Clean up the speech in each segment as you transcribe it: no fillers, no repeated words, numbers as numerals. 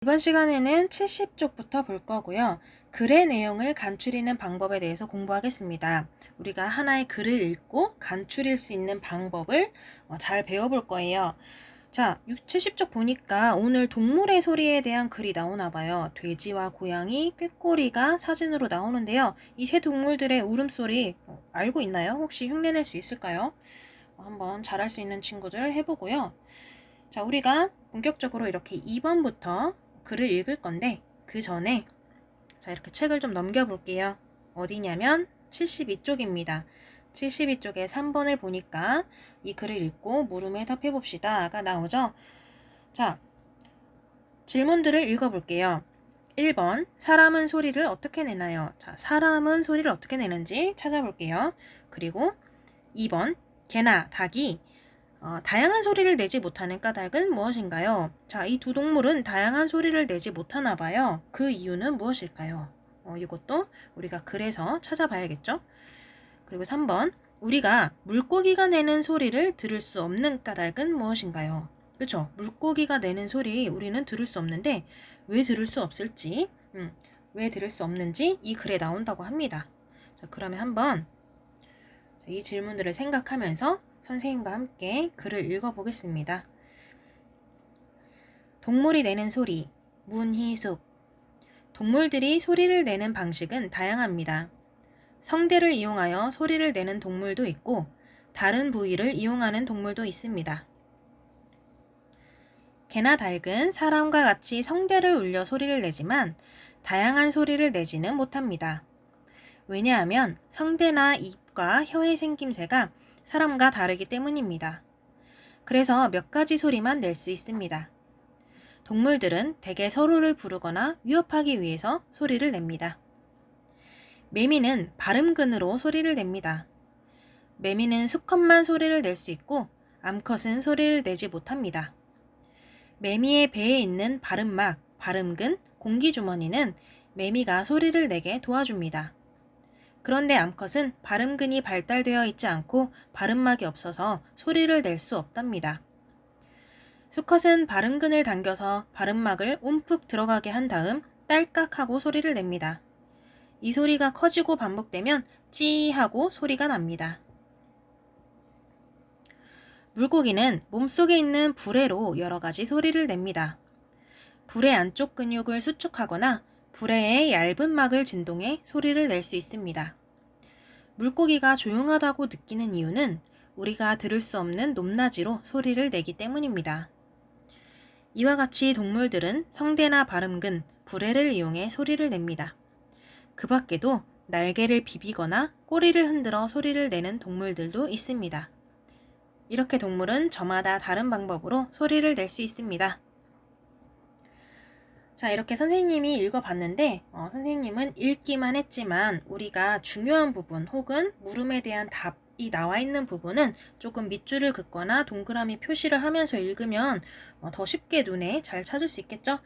이번 시간에는 70쪽부터 볼 거고요. 글의 내용을 간추리는 방법에 대해서 공부하겠습니다. 우리가 하나의 글을 읽고 간추릴 수 있는 방법을 잘 배워볼 거예요. 자, 70쪽 보니까 오늘 동물의 소리에 대한 글이 나오나 봐요. 돼지와 고양이, 꾀꼬리가 사진으로 나오는데요. 이 세 동물들의 울음소리 알고 있나요? 혹시 흉내낼 수 있을까요? 한번 잘할 수 있는 친구들 해보고요. 자, 우리가 본격적으로 이렇게 2번부터 글을 읽을 건데 그 전에 자, 이렇게 책을 좀 넘겨볼게요. 어디냐면 72쪽입니다. 72쪽에 3번을 보니까 이 글을 읽고 물음에 답해봅시다가 나오죠. 자, 질문들을 읽어볼게요. 1번, 사람은 소리를 어떻게 내나요? 자, 사람은 소리를 어떻게 내는지 찾아볼게요. 그리고 2번, 개나 닭이 다양한 소리를 내지 못하는 까닭은 무엇인가요? 자, 이 두 동물은 다양한 소리를 내지 못하나 봐요. 그 이유는 무엇일까요? 이것도 우리가 글에서 찾아봐야겠죠? 그리고 3번, 우리가 물고기가 내는 소리를 들을 수 없는 까닭은 무엇인가요? 그렇죠? 물고기가 내는 소리 우리는 들을 수 없는데 왜 들을 수 없을지, 왜 들을 수 없는지 이 글에 나온다고 합니다. 자, 그러면 한번 이 질문들을 생각하면서 선생님과 함께 글을 읽어보겠습니다. 동물이 내는 소리, 문희숙. 동물들이 소리를 내는 방식은 다양합니다. 성대를 이용하여 소리를 내는 동물도 있고 다른 부위를 이용하는 동물도 있습니다. 개나 닭은 사람과 같이 성대를 울려 소리를 내지만 다양한 소리를 내지는 못합니다. 왜냐하면 성대나 입과 혀의 생김새가 사람과 다르기 때문입니다. 그래서 몇 가지 소리만 낼 수 있습니다. 동물들은 대개 서로를 부르거나 위협하기 위해서 소리를 냅니다. 매미는 발음근으로 소리를 냅니다. 매미는 수컷만 소리를 낼 수 있고 암컷은 소리를 내지 못합니다. 매미의 배에 있는 발음막, 발음근, 공기주머니는 매미가 소리를 내게 도와줍니다. 그런데 암컷은 발음근이 발달되어 있지 않고 발음막이 없어서 소리를 낼 수 없답니다. 수컷은 발음근을 당겨서 발음막을 움푹 들어가게 한 다음 딸깍하고 소리를 냅니다. 이 소리가 커지고 반복되면 찌하고 소리가 납니다. 물고기는 몸속에 있는 불에로 여러 가지 소리를 냅니다. 불의 안쪽 근육을 수축하거나 불에의 얇은 막을 진동해 소리를 낼 수 있습니다. 물고기가 조용하다고 느끼는 이유는 우리가 들을 수 없는 높낮이로 소리를 내기 때문입니다. 이와 같이 동물들은 성대나 발음근, 불에를 이용해 소리를 냅니다. 그 밖에도 날개를 비비거나 꼬리를 흔들어 소리를 내는 동물들도 있습니다. 이렇게 동물은 저마다 다른 방법으로 소리를 낼 수 있습니다. 자, 이렇게 선생님이 읽어봤는데 선생님은 읽기만 했지만 우리가 중요한 부분 혹은 물음에 대한 답이 나와 있는 부분은 조금 밑줄을 긋거나 동그라미 표시를 하면서 읽으면 더 쉽게 눈에 잘 찾을 수 있겠죠?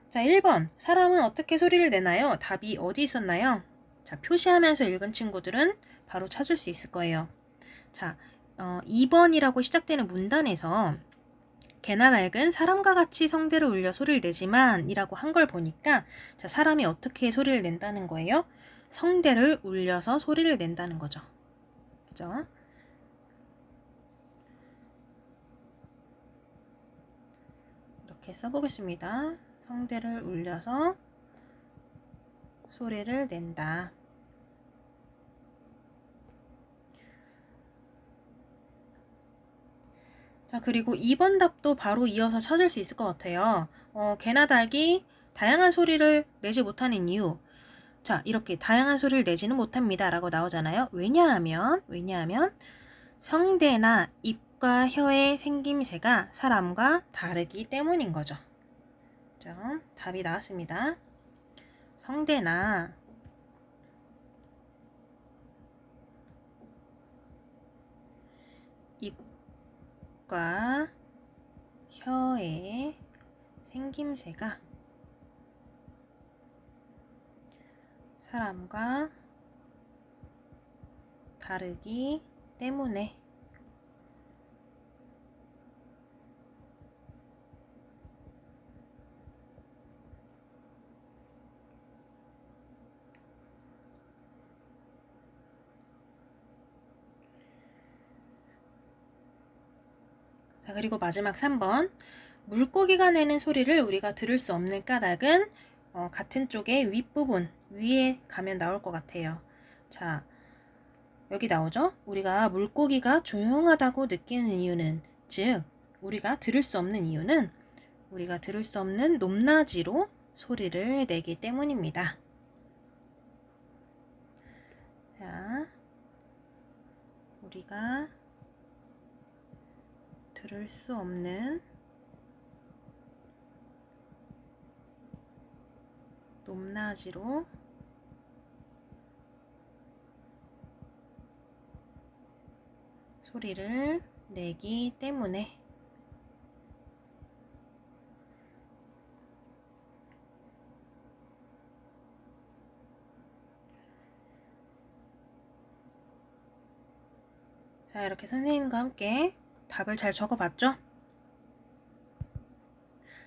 자, 1번. 사람은 어떻게 소리를 내나요? 답이 어디 있었나요? 자, 표시하면서 읽은 친구들은 바로 찾을 수 있을 거예요. 자, 2번이라고 시작되는 문단에서 개나 닭은 사람과 같이 성대를 울려 소리를 내지만 이라고 한 걸 보니까 자, 사람이 어떻게 소리를 낸다는 거예요? 성대를 울려서 소리를 낸다는 거죠. 그죠? 이렇게 써보겠습니다. 성대를 울려서 소리를 낸다. 자, 그리고 2번 답도 바로 이어서 찾을 수 있을 것 같아요. 개나 닭이 다양한 소리를 내지 못하는 이유. 자, 이렇게 다양한 소리를 내지는 못합니다 라고 나오잖아요. 왜냐하면 성대나 입과 혀의 생김새가 사람과 다르기 때문인 거죠. 자, 답이 나왔습니다. 성대나 입과 혀의 생김새가 사람과 다르기 때문에 자, 그리고 마지막 3번. 물고기가 내는 소리를 우리가 들을 수 없는 까닭은 같은 쪽의 윗부분 위에 가면 나올 것 같아요. 자, 여기 나오죠? 우리가 물고기가 조용하다고 느끼는 이유는, 즉 우리가 들을 수 없는 이유는 우리가 들을 수 없는 높낮이로 소리를 내기 때문입니다. 자, 우리가 들을 수 없는 높낮이로 소리를 내기 때문에. 자, 이렇게 선생님과 함께 답을 잘 적어봤죠?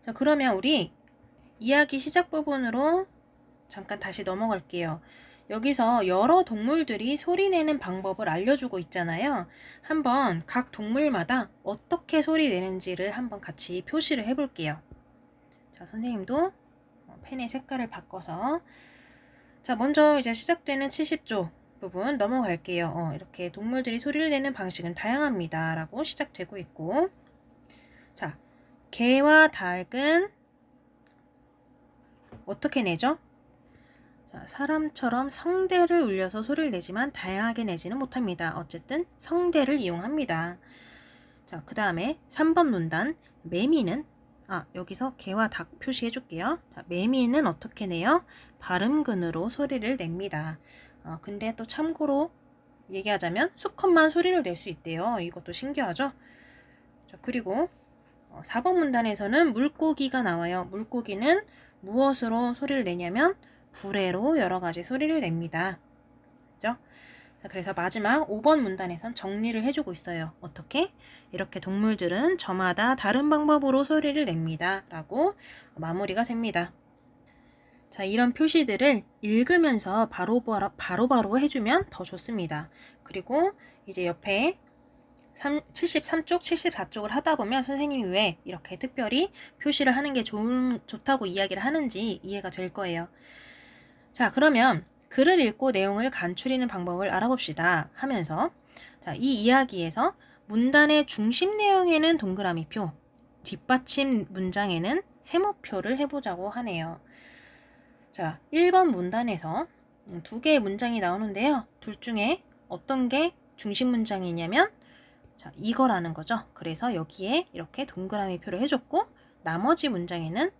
자, 그러면 우리 이야기 시작 부분으로 잠깐 다시 넘어갈게요. 여기서 여러 동물들이 소리 내는 방법을 알려주고 있잖아요. 한번 각 동물마다 어떻게 소리 내는지를 한번 같이 표시를 해볼게요. 자, 선생님도 펜의 색깔을 바꿔서, 자, 먼저 이제 시작되는 70조 부분 넘어갈게요. 이렇게 동물들이 소리를 내는 방식은 다양합니다 라고 시작되고 있고, 자, 개와 닭은 어떻게 내죠? 자, 사람처럼 성대를 울려서 소리를 내지만 다양하게 내지는 못합니다. 어쨌든 성대를 이용합니다. 자, 그 다음에 3번 문단. 매미는, 여기서 개와 닭 표시해 줄게요. 자, 매미는 어떻게 내요? 발음근으로 소리를 냅니다. 근데 또 참고로 얘기하자면 수컷만 소리를 낼 수 있대요. 이것도 신기하죠? 자, 그리고 4번 문단에서는 물고기가 나와요. 물고기는 무엇으로 소리를 내냐면 부레로 여러 가지 소리를 냅니다. 그죠? 자, 그래서 마지막 5번 문단에선 정리를 해주고 있어요. 어떻게? 이렇게 동물들은 저마다 다른 방법으로 소리를 냅니다. 라고 마무리가 됩니다. 자, 이런 표시들을 읽으면서 바로바로 해주면 더 좋습니다. 그리고 이제 옆에 73쪽, 74쪽을 하다 보면 선생님이 왜 이렇게 특별히 표시를 하는 게 좋다고 이야기를 하는지 이해가 될 거예요. 자, 그러면 글을 읽고 내용을 간추리는 방법을 알아봅시다 하면서, 자, 이 이야기에서 문단의 중심 내용에는 동그라미표, 뒷받침 문장에는 세모표를 해보자고 하네요. 자, 1번 문단에서 두 개의 문장이 나오는데요. 둘 중에 어떤 게 중심 문장이냐면, 자, 이거라는 거죠. 그래서 여기에 이렇게 동그라미 표를 해줬고, 나머지 문장에는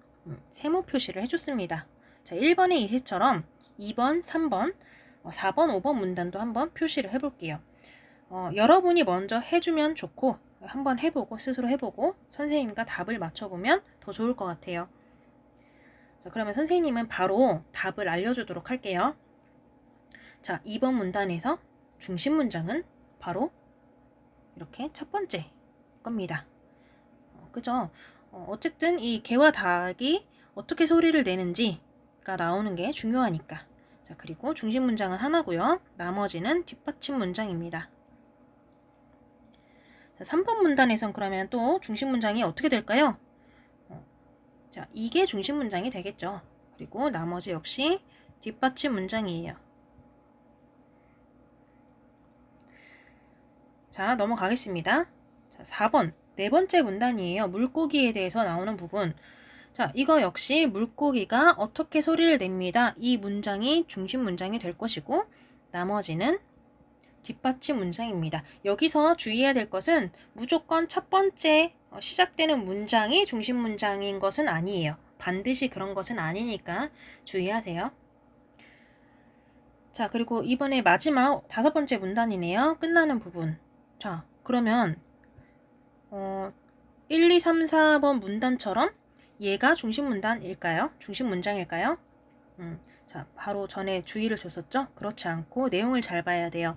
세모 표시를 해줬습니다. 자, 1번의 예시처럼 2번, 3번, 4번, 5번 문단도 한번 표시를 해볼게요. 여러분이 먼저 해주면 좋고, 한번 해보고, 스스로 해보고, 선생님과 답을 맞춰보면 더 좋을 것 같아요. 자, 그러면 선생님은 바로 답을 알려주도록 할게요. 자, 2번 문단에서 중심 문장은 바로 이렇게 첫 번째 겁니다. 그죠? 어쨌든 이 개와 닭이 어떻게 소리를 내는지가 나오는 게 중요하니까. 자, 그리고 중심 문장은 하나고요. 나머지는 뒷받침 문장입니다. 자, 3번 문단에선 그러면 또 중심 문장이 어떻게 될까요? 자, 이게 중심 문장이 되겠죠. 그리고 나머지 역시 뒷받침 문장이에요. 자, 넘어가겠습니다. 자, 4번. 네 번째 문단이에요. 물고기에 대해서 나오는 부분. 자, 이거 역시 물고기가 어떻게 소리를 냅니다. 이 문장이 중심 문장이 될 것이고, 나머지는 뒷받침 문장입니다. 여기서 주의해야 될 것은 무조건 첫 번째 시작되는 문장이 중심 문장인 것은 아니에요. 반드시 그런 것은 아니니까 주의하세요. 자, 그리고 이번에 마지막 5번째 문단이네요. 끝나는 부분. 자, 그러면 1, 2, 3, 4번 문단처럼 얘가 중심 문단일까요? 중심 문장일까요? 자, 바로 전에 주의를 줬었죠? 그렇지 않고 내용을 잘 봐야 돼요.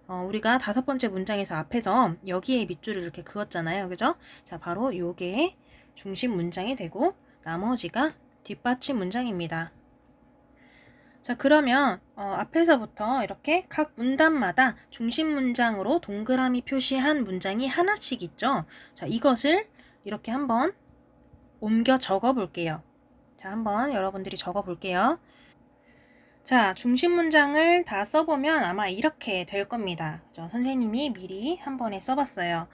우리가 5번째 문장에서 앞에서 여기에 밑줄을 이렇게 그었잖아요. 그죠? 자, 바로 요게 중심 문장이 되고 나머지가 뒷받침 문장입니다. 자, 그러면 앞에서부터 이렇게 각 문단마다 중심 문장으로 동그라미 표시한 문장이 하나씩 있죠. 자, 이것을 이렇게 한번 옮겨 적어 볼게요. 자, 한번 여러분들이 적어 볼게요. 자, 중심 문장을 다 써보면 아마 이렇게 될 겁니다. 그죠? 선생님이 미리 한 번에 써봤어요.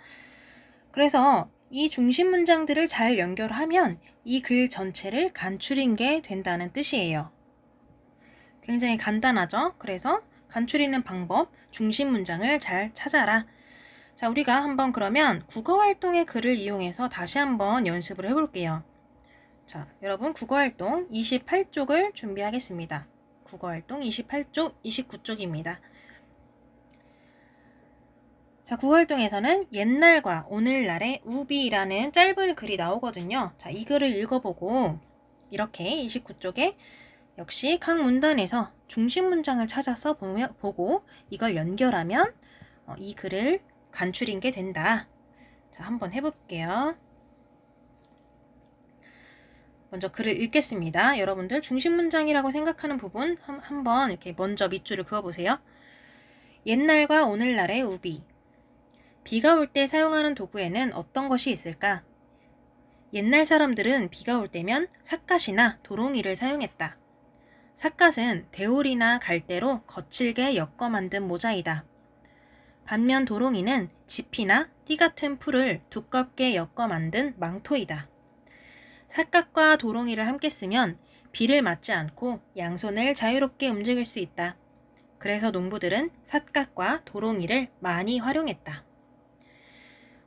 그래서 이 중심 문장들을 잘 연결하면 이 글 전체를 간추린 게 된다는 뜻이에요. 굉장히 간단하죠? 그래서 간추리는 방법, 중심 문장을 잘 찾아라. 자, 우리가 한번 그러면 국어활동의 글을 이용해서 다시 한번 연습을 해볼게요. 자, 여러분 국어활동 28쪽을 준비하겠습니다. 국어활동 28쪽, 29쪽입니다. 자, 국어활동에서는 옛날과 오늘날의 우비라는 짧은 글이 나오거든요. 자, 이 글을 읽어보고 이렇게 29쪽에 역시 각 문단에서 중심 문장을 찾아서 보고 이걸 연결하면 이 글을 간추린 게 된다. 자, 한번 해볼게요. 먼저 글을 읽겠습니다. 여러분들 중심 문장이라고 생각하는 부분 한번 이렇게 먼저 밑줄을 그어보세요. 옛날과 오늘날의 우비. 비가 올 때 사용하는 도구에는 어떤 것이 있을까? 옛날 사람들은 비가 올 때면 삿갓이나 도롱이를 사용했다. 삿갓은 대올이나 갈대로 거칠게 엮어 만든 모자이다. 반면 도롱이는 지피나 띠 같은 풀을 두껍게 엮어 만든 망토이다. 삿갓과 도롱이를 함께 쓰면 비를 맞지 않고 양손을 자유롭게 움직일 수 있다. 그래서 농부들은 삿갓과 도롱이를 많이 활용했다.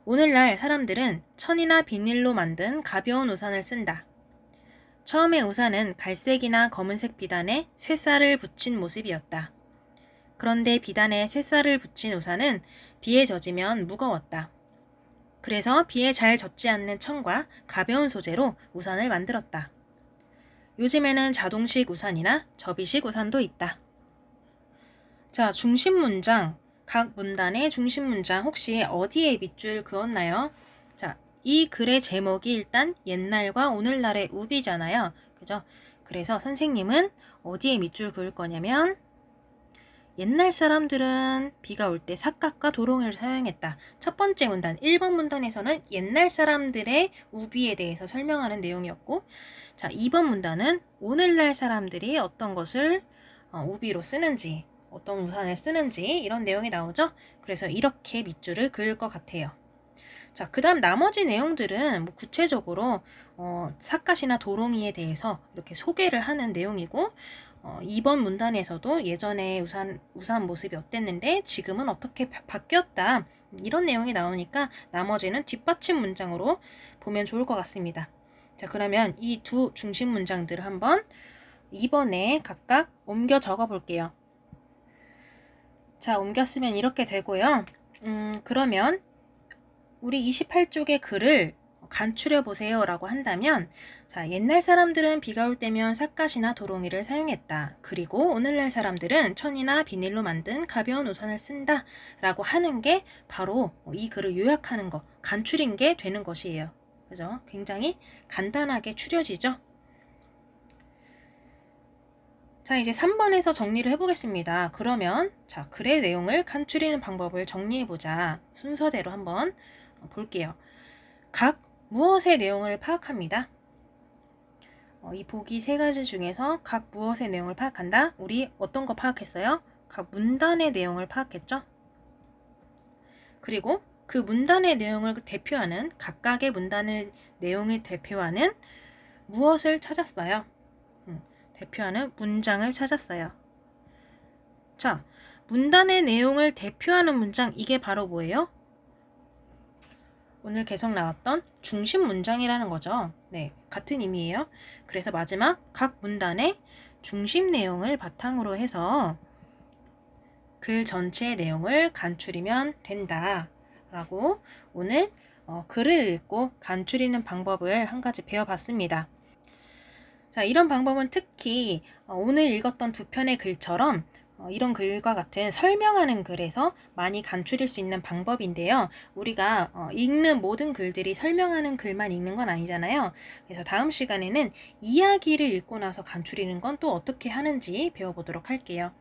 오늘날 사람들은 천이나 비닐로 만든 가벼운 우산을 쓴다. 처음에 우산은 갈색이나 검은색 비단에 쇠살을 붙인 모습이었다. 그런데 비단에 쇠살을 붙인 우산은 비에 젖으면 무거웠다. 그래서 비에 잘 젖지 않는 천과 가벼운 소재로 우산을 만들었다. 요즘에는 자동식 우산이나 접이식 우산도 있다. 자, 중심 문장, 각 문단의 중심 문장 혹시 어디에 밑줄 그었나요? 자, 이 글의 제목이 일단 옛날과 오늘날의 우비잖아요. 그죠? 그래서 선생님은 어디에 밑줄 그을 거냐면 옛날 사람들은 비가 올 때 삿갓과 도롱이를 사용했다. 첫 번째 문단, 1번 문단에서는 옛날 사람들의 우비에 대해서 설명하는 내용이었고, 자, 2번 문단은 오늘날 사람들이 어떤 것을 우비로 쓰는지, 어떤 우산을 쓰는지 이런 내용이 나오죠. 그래서 이렇게 밑줄을 그을 것 같아요. 자, 그 다음 나머지 내용들은 뭐 구체적으로 삿갓이나 도롱이에 대해서 이렇게 소개를 하는 내용이고 2번 문단에서도 예전에 우산 모습이 어땠는데 지금은 어떻게 바뀌었다 이런 내용이 나오니까 나머지는 뒷받침 문장으로 보면 좋을 것 같습니다. 자, 그러면 이 두 중심 문장들을 한번 2번에 각각 옮겨 적어 볼게요. 자, 옮겼으면 이렇게 되고요. 그러면 우리 28쪽의 글을 간추려 보세요 라고 한다면 자, 옛날 사람들은 비가 올 때면 삿갓이나 도롱이를 사용했다. 그리고 오늘날 사람들은 천이나 비닐로 만든 가벼운 우산을 쓴다 라고 하는 게 바로 이 글을 요약하는 거, 간추린 게 되는 것이에요. 그죠? 굉장히 간단하게 추려지죠? 자, 이제 3번에서 정리를 해보겠습니다. 그러면 자, 글의 내용을 간추리는 방법을 정리해보자. 순서대로 한번 볼게요. 각 무엇의 내용을 파악합니다. 이 보기 세 가지 중에서 각 무엇의 내용을 파악한다? 우리 어떤 거 파악했어요? 각 문단의 내용을 파악했죠? 그리고 그 문단의 내용을 대표하는 각각의 문단의 내용을 대표하는 무엇을 찾았어요? 대표하는 문장을 찾았어요. 자, 문단의 내용을 대표하는 문장 이게 바로 뭐예요? 오늘 계속 나왔던 중심 문장이라는 거죠. 네, 같은 의미예요. 그래서 마지막 각 문단의 중심 내용을 바탕으로 해서 글 전체의 내용을 간추리면 된다 라고 오늘 글을 읽고 간추리는 방법을 한 가지 배워봤습니다. 자, 이런 방법은 특히 오늘 읽었던 두 편의 글처럼 이런 글과 같은 설명하는 글에서 많이 간추릴 수 있는 방법인데요. 우리가 읽는 모든 글들이 설명하는 글만 읽는 건 아니잖아요. 그래서 다음 시간에는 이야기를 읽고 나서 간추리는 건 또 어떻게 하는지 배워보도록 할게요.